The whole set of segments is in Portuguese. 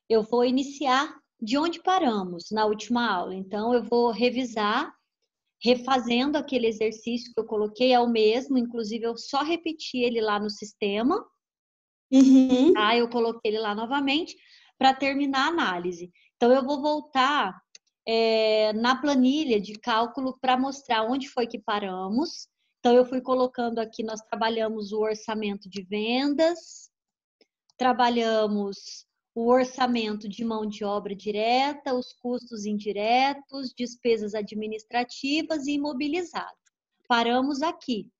eu vou iniciar de onde paramos na última aula. Então, eu vou revisar, refazendo aquele exercício que eu coloquei, é o mesmo, inclusive eu só repeti ele lá no sistema, Uhum. tá? Eu coloquei ele lá novamente para terminar a análise. Então, eu vou voltar na planilha de cálculo para mostrar onde foi que paramos. Então, eu fui colocando aqui, nós trabalhamos o orçamento de vendas, trabalhamos o orçamento de mão de obra direta, os custos indiretos, despesas administrativas e imobilizado. Paramos aqui,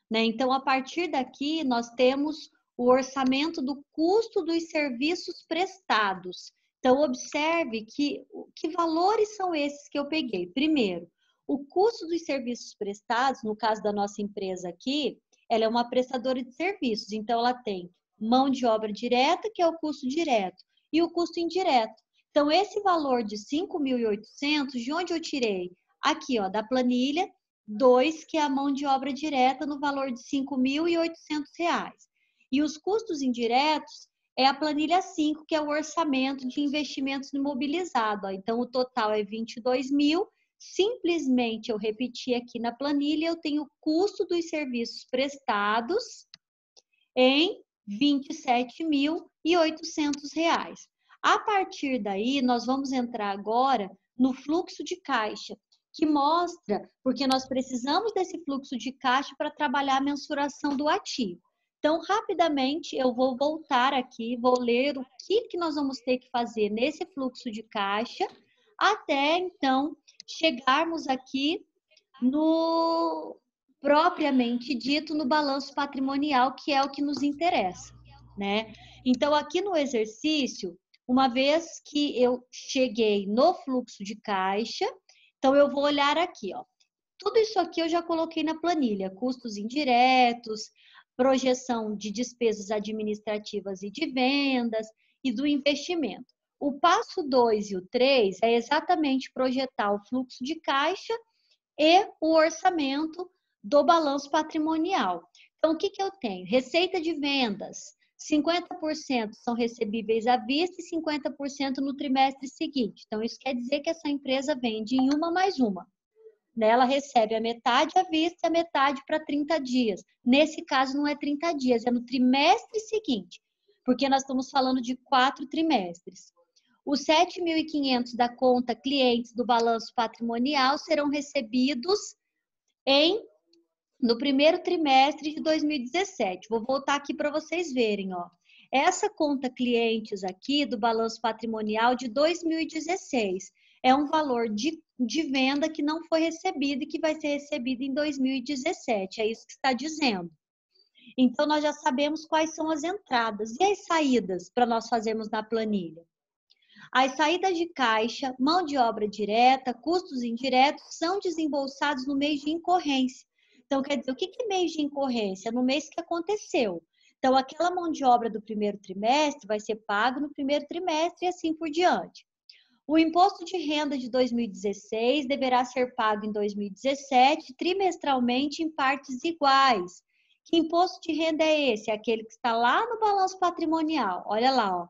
né? Então, a partir daqui, nós temos o orçamento do custo dos serviços prestados. Então, observe que valores são esses que eu peguei. Primeiro, o custo dos serviços prestados, no caso da nossa empresa aqui, ela é uma prestadora de serviços, então ela tem mão de obra direta, que é o custo direto, e o custo indireto. Então, esse valor de 5.800, de onde eu tirei? Aqui, ó, da planilha 2, que é a mão de obra direta, no valor de R$ 5.800. E os custos indiretos é a planilha 5, que é o orçamento de investimentos imobilizados. Então, o total é 22 mil. Simplesmente eu repeti aqui na planilha, eu tenho o custo dos serviços prestados em R$ 27.800. A partir daí, nós vamos entrar agora no fluxo de caixa, que mostra, porque nós precisamos desse fluxo de caixa para trabalhar a mensuração do ativo. Então, rapidamente, eu vou voltar aqui, vou ler o que nós vamos ter que fazer nesse fluxo de caixa, até, então, chegarmos aqui no propriamente dito no balanço patrimonial, que é o que nos interessa, né? Então, aqui no exercício, uma vez que eu cheguei no fluxo de caixa, então eu vou olhar aqui, ó. Tudo isso aqui eu já coloquei na planilha, custos indiretos, projeção de despesas administrativas e de vendas e do investimento. O passo 2 e o 3 é exatamente projetar o fluxo de caixa e o orçamento do balanço patrimonial. Então, o que eu tenho? Receita de vendas, 50% são recebíveis à vista e 50% no trimestre seguinte. Então, isso quer dizer que essa empresa vende em uma mais uma. Ela recebe a metade à vista e a metade para 30 dias. Nesse caso, não é 30 dias, é no trimestre seguinte, porque nós estamos falando de 4 trimestres. Os 7.500 da conta clientes do balanço patrimonial serão recebidos no primeiro trimestre de 2017. Vou voltar aqui para vocês verem, ó. Essa conta clientes aqui do balanço patrimonial de 2016 é um valor de venda que não foi recebido e que vai ser recebido em 2017. É isso que está dizendo. Então, nós já sabemos quais são as entradas e as saídas para nós fazermos na planilha. As saídas de caixa, mão de obra direta, custos indiretos são desembolsados no mês de incorrência. Então, quer dizer, o que é mês de incorrência? No mês que aconteceu. Então, aquela mão de obra do primeiro trimestre vai ser pago no primeiro trimestre e assim por diante. O imposto de renda de 2016 deverá ser pago em 2017, trimestralmente em partes iguais. Que imposto de renda é esse? É aquele que está lá no balanço patrimonial. Olha lá, ó.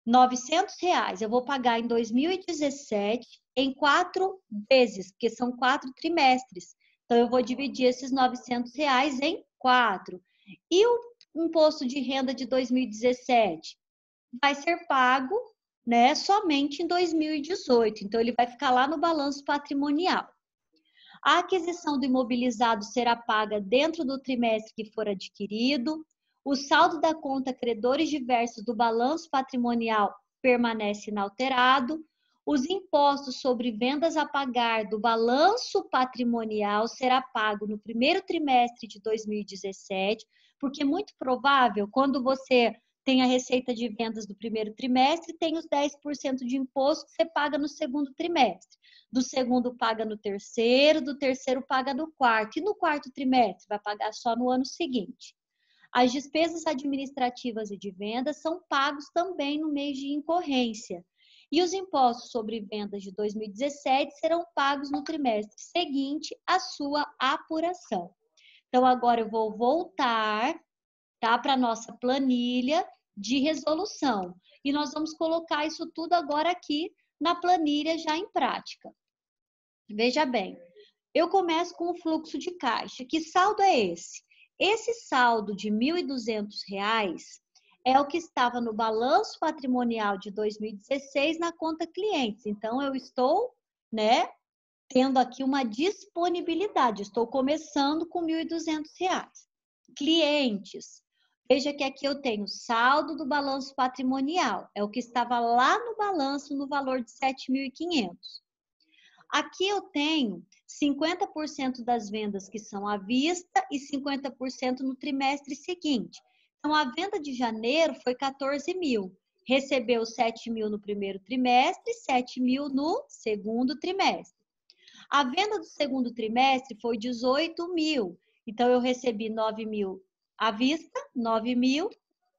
R$ 900 eu vou pagar em 2017 em 4 vezes, porque são 4 trimestres. Então, eu vou dividir esses R$ 900 em 4. E o imposto de renda de 2017 vai ser pago, né, somente em 2018. Então, ele vai ficar lá no balanço patrimonial. A aquisição do imobilizado será paga dentro do trimestre que for adquirido. O saldo da conta credores diversos do balanço patrimonial permanece inalterado. Os impostos sobre vendas a pagar do balanço patrimonial será pago no primeiro trimestre de 2017, porque é muito provável, quando você tem a receita de vendas do primeiro trimestre, tem os 10% de imposto que você paga no segundo trimestre. Do segundo paga no terceiro, do terceiro paga no quarto. E no quarto trimestre vai pagar só no ano seguinte. As despesas administrativas e de vendas são pagos também no mês de incorrência. E os impostos sobre vendas de 2017 serão pagos no trimestre seguinte à sua apuração. Então, agora eu vou voltar, tá, para a nossa planilha de resolução. E nós vamos colocar isso tudo agora aqui na planilha já em prática. Veja bem, eu começo com o fluxo de caixa. Que saldo é esse? Esse saldo de R$ 1.200 é o que estava no balanço patrimonial de 2016 na conta clientes. Então, eu estou, né, tendo aqui uma disponibilidade. Estou começando com R$ 1.200. Clientes. Veja que aqui eu tenho saldo do balanço patrimonial. É o que estava lá no balanço no valor de 7.500. Aqui eu tenho 50% das vendas que são à vista e 50% no trimestre seguinte. Então, a venda de janeiro foi 14 mil. Recebeu 7 mil no primeiro trimestre, 7 mil no segundo trimestre. A venda do segundo trimestre foi 18 mil. Então, eu recebi 9 mil à vista, 9 mil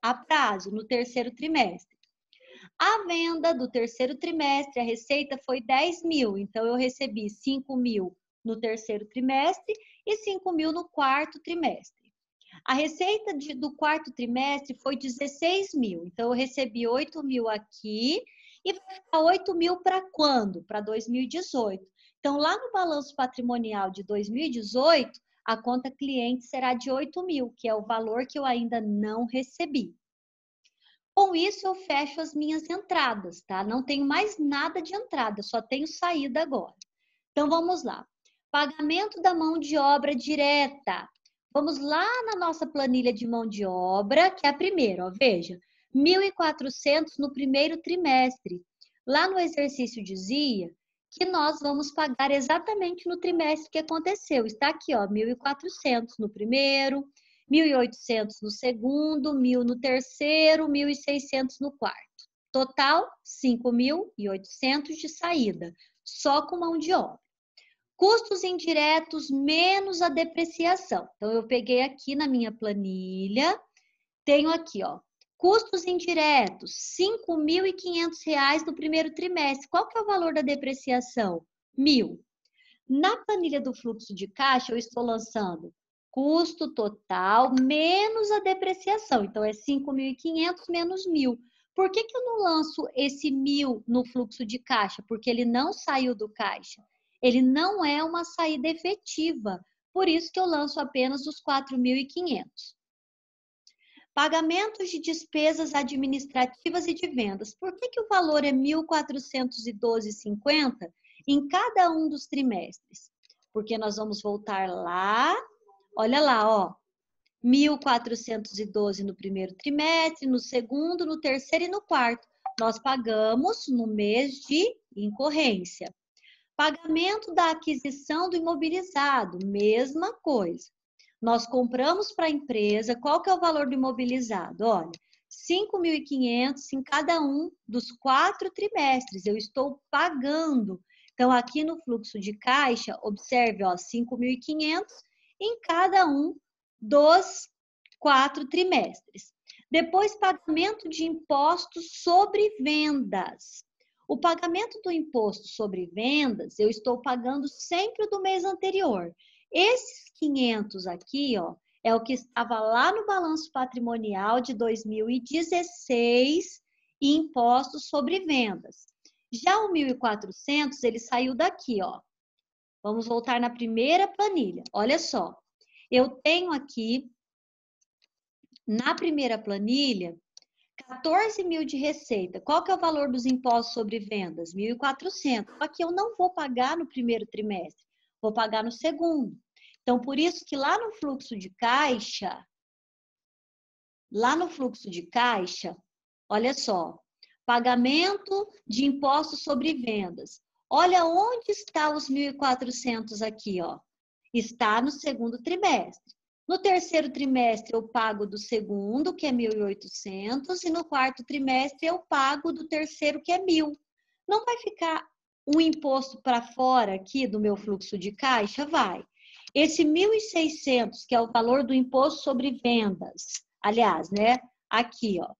a prazo no terceiro trimestre. A venda do terceiro trimestre, a receita foi 10 mil. Então, eu recebi 5 mil no terceiro trimestre e 5 mil no quarto trimestre. A receita do quarto trimestre foi 16 mil. Então, eu recebi 8 mil aqui e vai ficar 8 mil para quando? Para 2018. Então, lá no balanço patrimonial de 2018, a conta cliente será de 8 mil, que é o valor que eu ainda não recebi. Com isso, eu fecho as minhas entradas, tá? Não tenho mais nada de entrada, só tenho saída agora. Então, vamos lá. Pagamento da mão de obra direta. Vamos lá na nossa planilha de mão de obra, que é a primeira, ó, veja. 1.400 no primeiro trimestre. Lá no exercício dizia que nós vamos pagar exatamente no trimestre que aconteceu. Está aqui, ó, 1.400 no primeiro, 1.800 no segundo, 1.000 no terceiro, 1.600 no quarto. Total, 5.800 de saída, só com mão de obra. Custos indiretos menos a depreciação. Então, eu peguei aqui na minha planilha, tenho aqui, ó, custos indiretos, R$ 5.500 no primeiro trimestre. Qual que é o valor da depreciação? 1.000. Na planilha do fluxo de caixa, eu estou lançando custo total menos a depreciação. Então, é 5.500 menos 1.000. Por que eu não lanço esse 1.000 no fluxo de caixa? Porque ele não saiu do caixa. Ele não é uma saída efetiva. Por isso que eu lanço apenas os 4.500. Pagamentos de despesas administrativas e de vendas. Por que o valor é 1.412,50 em cada um dos trimestres? Porque nós vamos voltar lá. Olha lá, ó, 1.412 no primeiro trimestre, no segundo, no terceiro e no quarto. Nós pagamos no mês de incorrência. Pagamento da aquisição do imobilizado, mesma coisa. Nós compramos para a empresa, qual que é o valor do imobilizado? Olha, 5.500 em cada um dos 4 trimestres, eu estou pagando. Então, aqui no fluxo de caixa, observe, ó, 5.500 em cada um dos 4 trimestres. Depois, pagamento de impostos sobre vendas. O pagamento do imposto sobre vendas, eu estou pagando sempre do mês anterior. Esses 500 aqui, ó, é o que estava lá no balanço patrimonial de 2016 e impostos sobre vendas. Já o 1.400, ele saiu daqui, ó. Vamos voltar na primeira planilha. Olha só, eu tenho aqui, na primeira planilha, 14 mil de receita. Qual que é o valor dos impostos sobre vendas? 1.400. Só que eu não vou pagar no primeiro trimestre, vou pagar no segundo. Então, por isso que lá no fluxo de caixa, olha só, pagamento de impostos sobre vendas. Olha onde está os 1.400 aqui, ó. Está no segundo trimestre. No terceiro trimestre, eu pago do segundo, que é 1.800, e no quarto trimestre, eu pago do terceiro, que é 1.000. Não vai ficar um imposto para fora aqui do meu fluxo de caixa? Vai. Esse 1.600, que é o valor do imposto sobre vendas, aliás, né? Aqui, ó.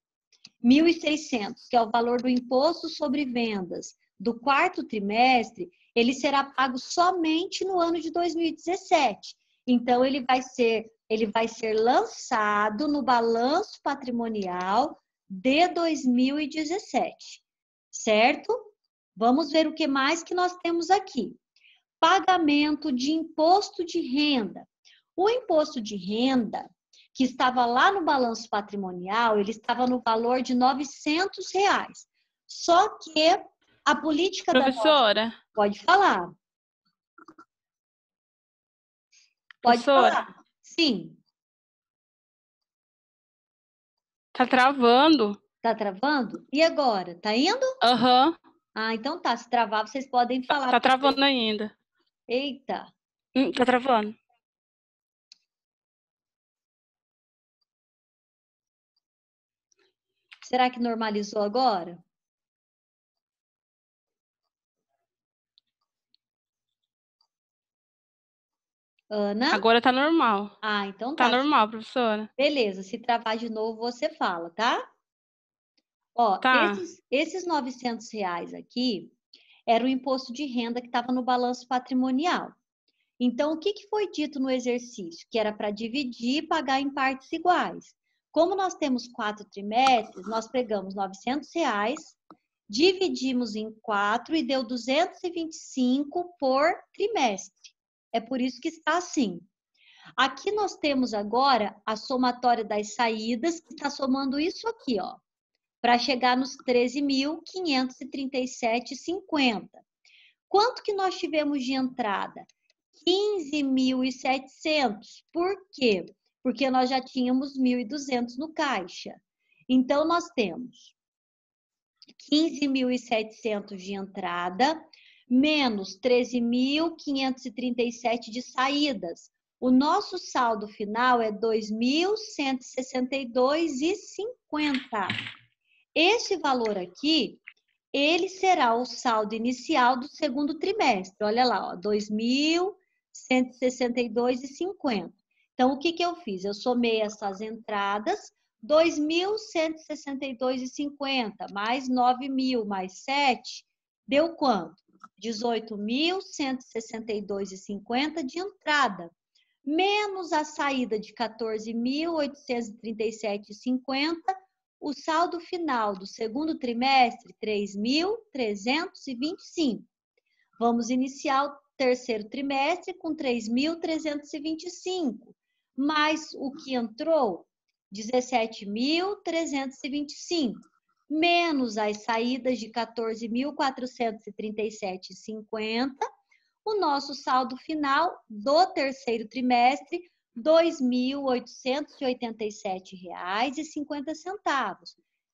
1.600, que é o valor do imposto sobre vendas do quarto trimestre, ele será pago somente no ano de 2017. Então, ele vai ser lançado no balanço patrimonial de 2017, certo? Vamos ver o que mais que nós temos aqui. Pagamento de imposto de renda. O imposto de renda, que estava lá no balanço patrimonial, ele estava no valor de R$900. Só que a política da nossa... Professora. Pode falar. Pode Professora. falar. Sim. Tá travando. Tá travando? E agora? Tá indo? Aham. Ah, então tá. Se travar, vocês podem falar. Tá travando ainda. Eita. Tá travando. Será que normalizou agora? Ana? Agora tá normal. Ah, então Tá tá. normal, professora. Beleza, se travar de novo, você fala, tá? Ó, Tá. esses R$900 aqui era o imposto de renda que estava no balanço patrimonial. Então, o que foi dito no exercício? Que era para dividir e pagar em partes iguais. Como nós temos 4 trimestres, nós pegamos R$900, dividimos em 4 e deu 225 por trimestre. É por isso que está assim. Aqui nós temos agora a somatória das saídas, que está somando isso aqui, ó, para chegar nos 13.537,50. Quanto que nós tivemos de entrada? 15.700. Por quê? Porque nós já tínhamos 1.200 no caixa. Então, nós temos 15.700 de entrada, menos 13.537 de saídas. O nosso saldo final é 2.162,50. Esse valor aqui, ele será o saldo inicial do segundo trimestre. Olha lá, ó, 2.162,50. Então, o que eu fiz? Eu somei essas entradas, 2.162,50 mais 9.000 mais 7, deu quanto? 18.162,50 de entrada, menos a saída de 14.837,50, o saldo final do segundo trimestre, 3.325. Vamos iniciar o terceiro trimestre com 3.325, mais o que entrou, 17.325, menos as saídas de 14.437,50, o nosso saldo final do terceiro trimestre, R$ 2.887,50,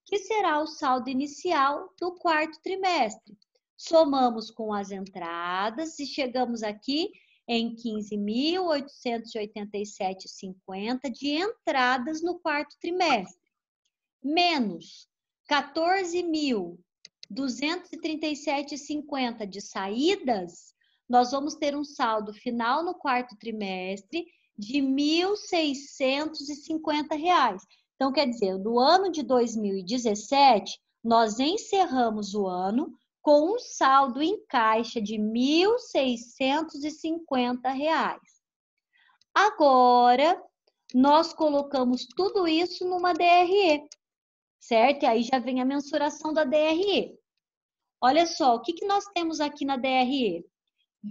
que será o saldo inicial do quarto trimestre. Somamos com as entradas e chegamos aqui em 15.887,50 de entradas no quarto trimestre, menos 14.237,50 de saídas, nós vamos ter um saldo final no quarto trimestre de R$ 1.650. Então, quer dizer, no ano de 2017, nós encerramos o ano com um saldo em caixa de R$ 1.650. Agora, nós colocamos tudo isso numa DRE, certo? E aí já vem a mensuração da DRE. Olha só, o que nós temos aqui na DRE?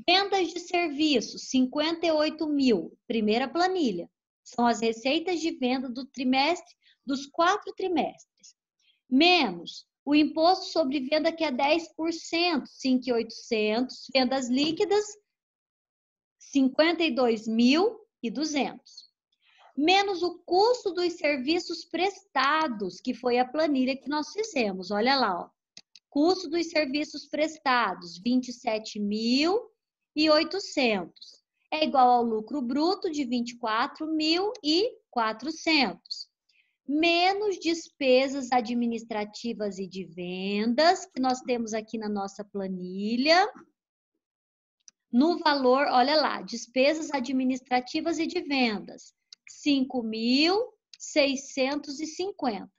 Vendas de serviços, 58.000, primeira planilha. São as receitas de venda do trimestre, dos 4 trimestres. Menos o imposto sobre venda, que é 10%, 5.800. Vendas líquidas, 52.200. Menos o custo dos serviços prestados, que foi a planilha que nós fizemos. Olha lá, ó. Custo dos serviços prestados, 27.800. É igual ao lucro bruto de 24.400. Menos despesas administrativas e de vendas, que nós temos aqui na nossa planilha. No valor, olha lá, despesas administrativas e de vendas, 5.650.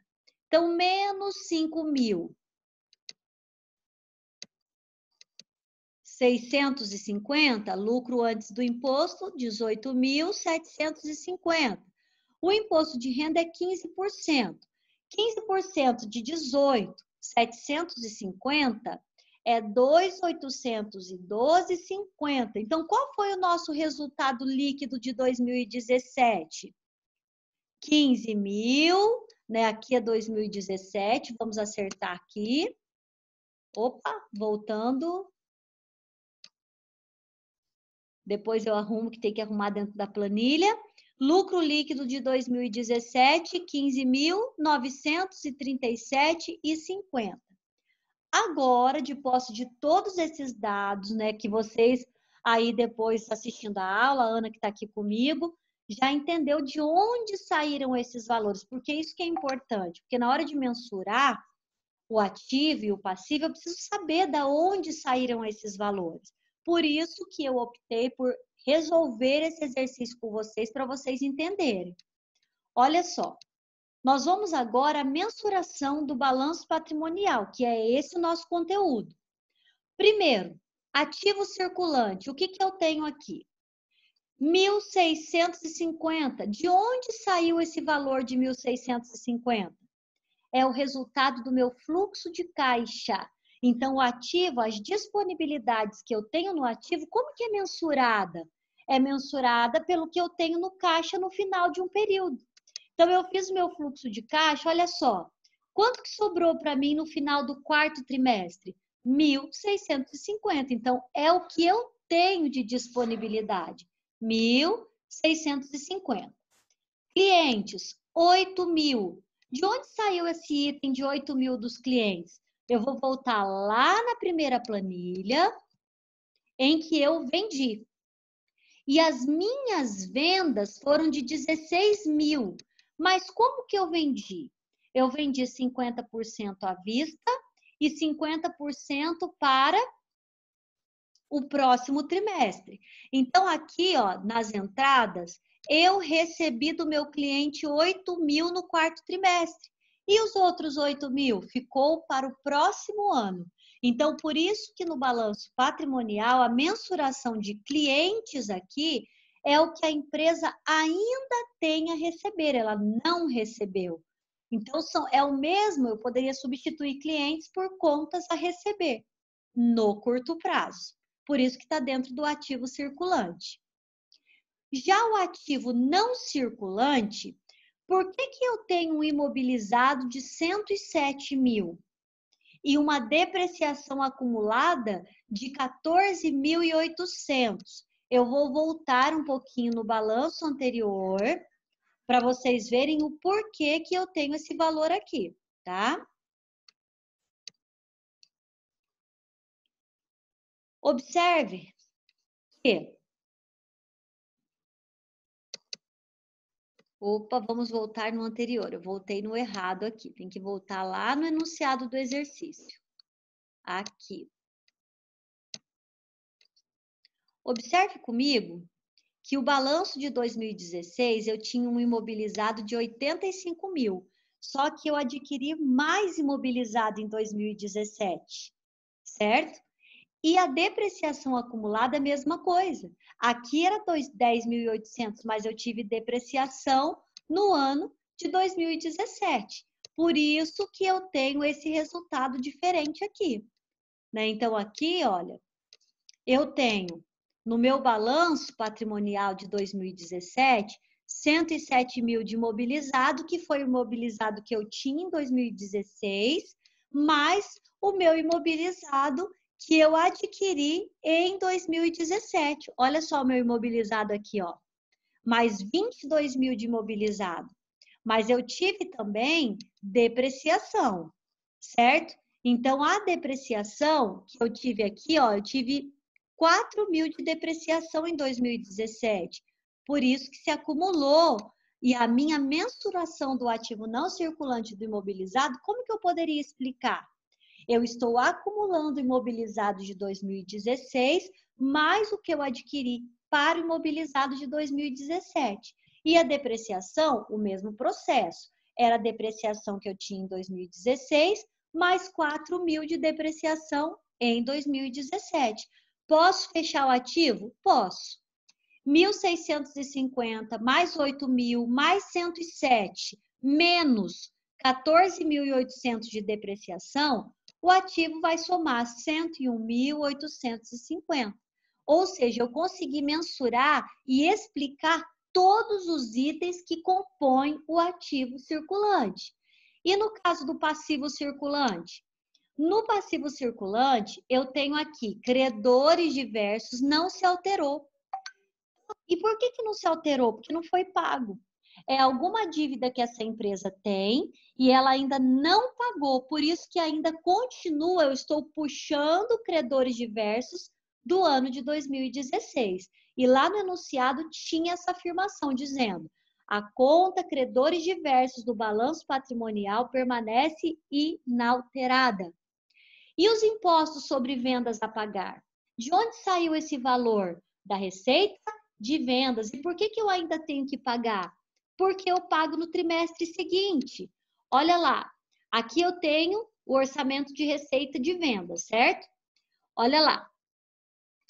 Então, menos 5.650, lucro antes do imposto, 18.750. O imposto de renda é 15%, 15% de 18.750 é 2.812,50. Então, qual foi o nosso resultado líquido de 2017? 15.000, né? Aqui é 2017, vamos acertar aqui. Opa, voltando. Depois eu arrumo, que tem que arrumar dentro da planilha. Lucro líquido de 2017, 15.937,50. Agora, de posse de todos esses dados, né, que vocês aí depois assistindo a aula, a Ana que está aqui comigo, já entendeu de onde saíram esses valores, porque isso que é importante, porque na hora de mensurar o ativo e o passivo, eu preciso saber de onde saíram esses valores. Por isso que eu optei por resolver esse exercício com vocês, para vocês entenderem. Olha só, nós vamos agora à mensuração do balanço patrimonial, que é esse o nosso conteúdo. Primeiro, ativo circulante. O que eu tenho aqui? 1.650. De onde saiu esse valor de 1.650? É o resultado do meu fluxo de caixa. Então, o ativo, as disponibilidades que eu tenho no ativo, como que é mensurada? É mensurada pelo que eu tenho no caixa no final de um período. Então, eu fiz o meu fluxo de caixa, olha só. Quanto que sobrou para mim no final do quarto trimestre? 1.650. Então, é o que eu tenho de disponibilidade. 1.650. Clientes, 8.000. De onde saiu esse item de 8.000 dos clientes? Eu vou voltar lá na primeira planilha em que eu vendi. E as minhas vendas foram de 16.000. Mas como que eu vendi? Eu vendi 50% à vista e 50% para o próximo trimestre. Então, aqui, ó, nas entradas, eu recebi do meu cliente 8.000 no quarto trimestre. E os outros 8.000 ficou para o próximo ano. Então, por isso que no balanço patrimonial, a mensuração de clientes aqui é o que a empresa ainda tem a receber, ela não recebeu. Então, é o mesmo, eu poderia substituir clientes por contas a receber no curto prazo. Por isso que está dentro do ativo circulante. Já o ativo não circulante, por que eu tenho um imobilizado de 107.000 e uma depreciação acumulada de 14.800? Eu vou voltar um pouquinho no balanço anterior para vocês verem o porquê que eu tenho esse valor aqui, tá? Observe que... Opa, vamos voltar no anterior. Eu voltei no errado aqui. Tem que voltar lá no enunciado do exercício. Aqui. Observe comigo que o balanço de 2016 eu tinha um imobilizado de 85.000. Só que eu adquiri mais imobilizado em 2017, certo? E a depreciação acumulada é a mesma coisa. Aqui era 10.800, mas eu tive depreciação no ano de 2017. Por isso que eu tenho esse resultado diferente aqui. Né? Então, aqui, olha, eu tenho no meu balanço patrimonial de 2017, 107.000 de imobilizado, que foi o imobilizado que eu tinha em 2016, mais o meu imobilizado que eu adquiri em 2017. Olha só o meu imobilizado aqui, ó. Mais 22.000 de imobilizado. Mas eu tive também depreciação, certo? Então, a depreciação que eu tive aqui, ó, eu tive 4.000 de depreciação em 2017. Por isso que se acumulou. E a minha mensuração do ativo não circulante do imobilizado, como que eu poderia explicar? Eu estou acumulando imobilizado de 2016, mais o que eu adquiri para o imobilizado de 2017. E a depreciação, o mesmo processo. Era a depreciação que eu tinha em 2016, mais 4.000 de depreciação em 2017. Posso fechar o ativo? Posso. 1.650 mais 8.000 mais 107 menos 14.800 de depreciação, o ativo vai somar 101.850. Ou seja, eu consegui mensurar e explicar todos os itens que compõem o ativo circulante. E no caso do passivo circulante? No passivo circulante, eu tenho aqui credores diversos, não se alterou. E por que não se alterou? Porque não foi pago. É alguma dívida que essa empresa tem e ela ainda não pagou, por isso que ainda continua, eu estou puxando credores diversos do ano de 2016. E lá no enunciado tinha essa afirmação dizendo: a conta credores diversos do balanço patrimonial permanece inalterada. E os impostos sobre vendas a pagar? De onde saiu esse valor? Da receita de vendas. E por que eu ainda tenho que pagar? Porque eu pago no trimestre seguinte. Olha lá, aqui eu tenho o orçamento de receita de vendas, certo? Olha lá,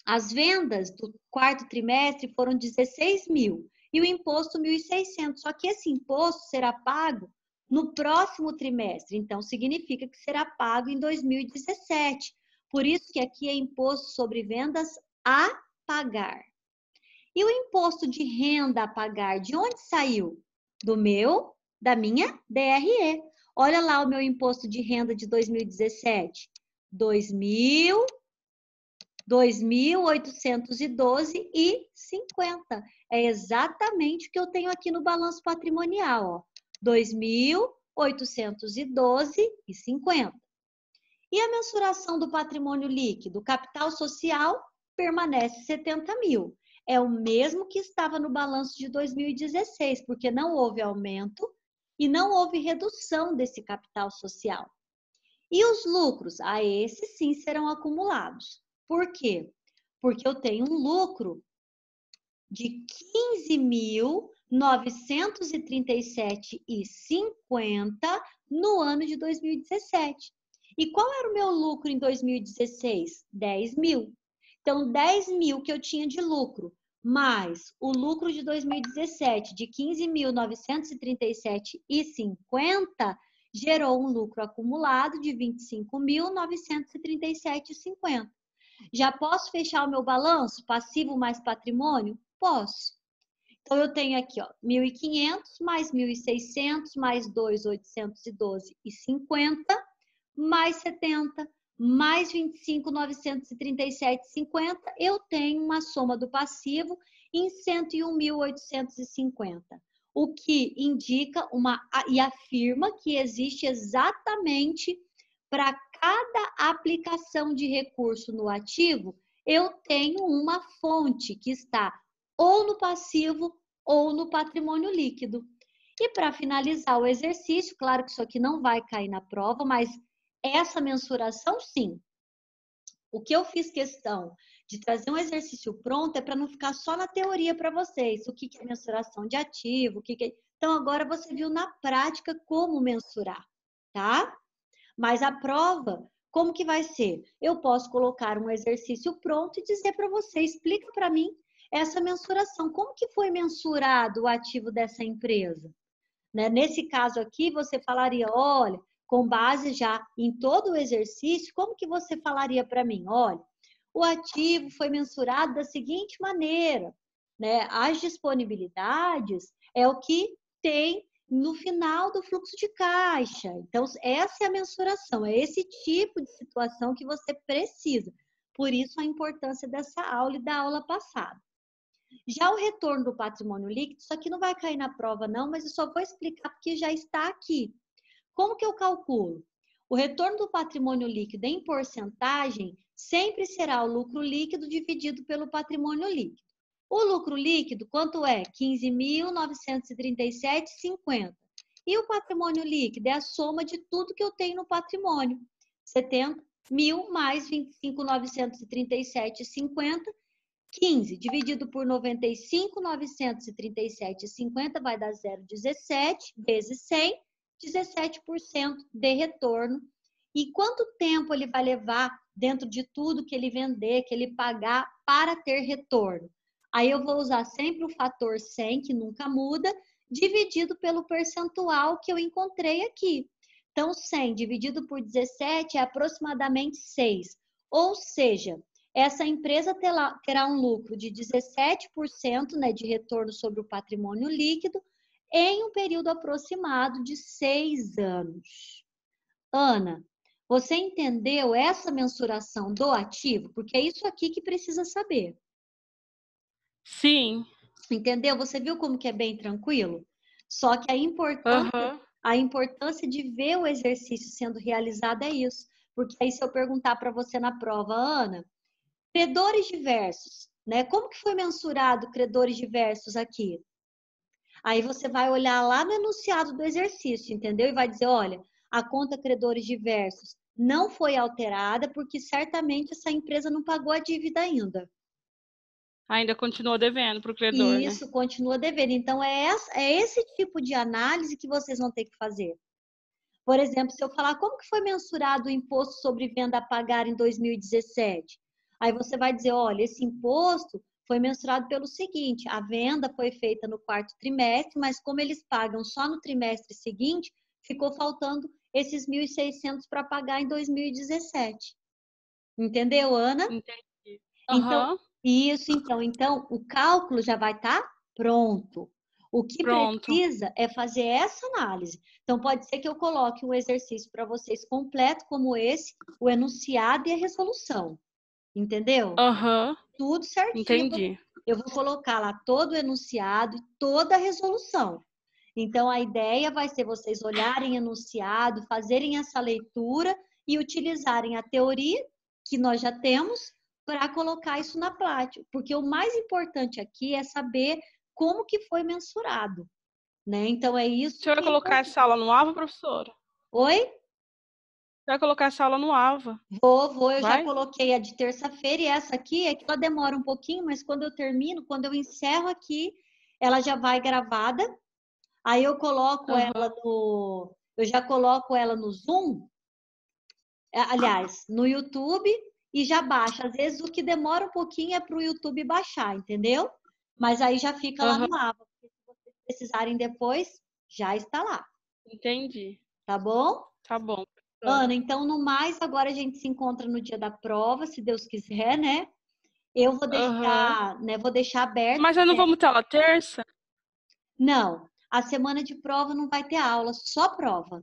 as vendas do quarto trimestre foram 16 mil e o imposto 1.600. Só que esse imposto será pago no próximo trimestre, então significa que será pago em 2017. Por isso que aqui é imposto sobre vendas a pagar. E o imposto de renda a pagar, de onde saiu? Da minha DRE. Olha lá o meu imposto de renda de 2017. 2.812,50. É exatamente o que eu tenho aqui no balanço patrimonial, ó. 2.812,50. E a mensuração do patrimônio líquido? Capital social permanece 70 mil. É o mesmo que estava no balanço de 2016, porque não houve aumento e não houve redução desse capital social. E os lucros? Esses sim serão acumulados. Por quê? Porque eu tenho um lucro de 15.937,50 no ano de 2017. E qual era o meu lucro em 2016? 10 mil. Então, 10 mil que eu tinha de lucro, mais o lucro de 2017 de 15.937,50, gerou um lucro acumulado de 25.937,50. Já posso fechar o meu balanço, passivo mais patrimônio? Posso. Então, eu tenho aqui, ó, 1.500 mais 1.600 mais 2.812,50 mais 70 mais 25.937,50, eu tenho uma soma do passivo em 101.850. O que indica e afirma que existe exatamente para cada aplicação de recurso no ativo, eu tenho uma fonte que está ou no passivo ou no patrimônio líquido. E para finalizar o exercício, claro que isso aqui não vai cair na prova, mas essa mensuração, sim. O que eu fiz questão de trazer um exercício pronto é para não ficar só na teoria para vocês. O que é mensuração de ativo, Então, agora você viu na prática como mensurar, tá? Mas a prova, como que vai ser? Eu posso colocar um exercício pronto e dizer para você, explica para mim essa mensuração. Como que foi mensurado o ativo dessa empresa? Né? Nesse caso aqui, você falaria, olha, com base já em todo o exercício, como que você falaria para mim? Olha, o ativo foi mensurado da seguinte maneira, né? As disponibilidades é o que tem no final do fluxo de caixa. Então, essa é a mensuração, é esse tipo de situação que você precisa. Por isso, a importância dessa aula e da aula passada. Já o retorno do patrimônio líquido, isso aqui não vai cair na prova não, mas eu só vou explicar porque já está aqui. Como que eu calculo? O retorno do patrimônio líquido em porcentagem sempre será o lucro líquido dividido pelo patrimônio líquido. O lucro líquido, quanto é? 15.937,50. E o patrimônio líquido é a soma de tudo que eu tenho no patrimônio. 70 mil mais 25.937,50. 15 dividido por 95.937,50 vai dar 0,17 vezes 100, 17% de retorno. E quanto tempo ele vai levar dentro de tudo que ele vender, que ele pagar para ter retorno? Aí eu vou usar sempre o fator 100, que nunca muda, dividido pelo percentual que eu encontrei aqui. Então, 100 dividido por 17 é aproximadamente 6. Ou seja, essa empresa terá um lucro de 17%, né, de retorno sobre o patrimônio líquido em um período aproximado de 6 anos. Ana, você entendeu essa mensuração do ativo? Porque é isso aqui que precisa saber. Sim. Entendeu? Você viu como que é bem tranquilo? Só que a importância de ver o exercício sendo realizado é isso. Porque aí se eu perguntar para você na prova, Ana, credores diversos, né? Como que foi mensurado credores diversos aqui? Aí você vai olhar lá no enunciado do exercício, entendeu? E vai dizer, olha, a conta credores diversos não foi alterada porque certamente essa empresa não pagou a dívida ainda. Ainda continua devendo para o credor, né? Isso, continua devendo. Então, é esse tipo de análise que vocês vão ter que fazer. Por exemplo, se eu falar como que foi mensurado o imposto sobre venda a pagar em 2017, aí você vai dizer, olha, esse imposto foi mensurado pelo seguinte, a venda foi feita no quarto trimestre, mas como eles pagam só no trimestre seguinte, ficou faltando esses 1.600 para pagar em 2017. Entendeu, Ana? Entendi. Então, isso, então, o cálculo já vai estar pronto. O que Pronto. precisa é fazer essa análise. Então, pode ser que eu coloque um exercício para vocês completo, como esse, o enunciado e a resolução. Entendeu? Tudo certinho. Entendi. Eu vou colocar lá todo o enunciado e toda a resolução. Então, a ideia vai ser vocês olharem o enunciado, fazerem essa leitura e utilizarem a teoria que nós já temos para colocar isso na prática. Porque o mais importante aqui é saber como que foi mensurado, né? Então, é isso Você vai que é colocar importante. essa aula no AVA, professora? Oi? Você vai colocar essa aula no AVA? Vou. Eu já Vai? coloquei a de terça-feira e essa aqui é que ela demora um pouquinho, mas quando eu termino, quando eu encerro aqui, ela já vai gravada. Aí eu coloco ela no. Eu já coloco ela no Zoom, aliás, no YouTube e já baixa. Às vezes o que demora um pouquinho é para o YouTube baixar, entendeu? Mas aí já fica lá no AVA. Porque se vocês precisarem depois, já está lá. Entendi. Tá bom? Tá bom, professora. Ana, então no mais, agora a gente se encontra no dia da prova, se Deus quiser, né? Eu vou deixar, né? Vou deixar aberto. Mas eu não vou ter aula terça? Não, a semana de prova não vai ter aula, só prova.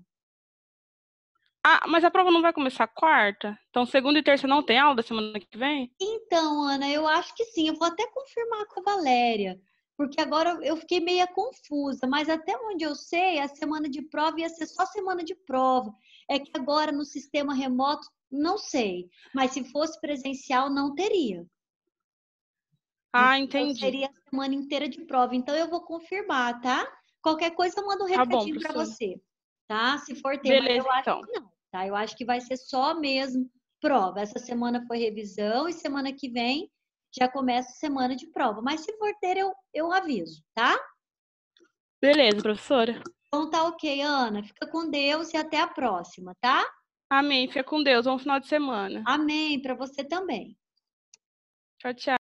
Ah, mas a prova não vai começar quarta? Então, segunda e terça não tem aula da semana que vem? Então, Ana, eu acho que sim. Eu vou até confirmar com a Valéria, porque agora eu fiquei meio confusa, mas até onde eu sei, a semana de prova ia ser só semana de prova. É que agora no sistema remoto, não sei. Mas se fosse presencial, não teria. Ah, Então, entendi. seria a semana inteira de prova. Então, eu vou confirmar, tá? Qualquer coisa, eu mando um Tá bom, recadinho para professora. você, tá? Se for ter, mas Beleza, eu acho então. que não, tá? Eu acho que vai ser só mesmo prova. Essa semana foi revisão e semana que vem já começa a semana de prova. Mas se for ter, eu aviso, tá? Beleza, professora. Então tá ok, Ana. Fica com Deus e até a próxima, tá? Amém. Fica com Deus. Bom final de semana. Amém para você também. Tchau, tchau.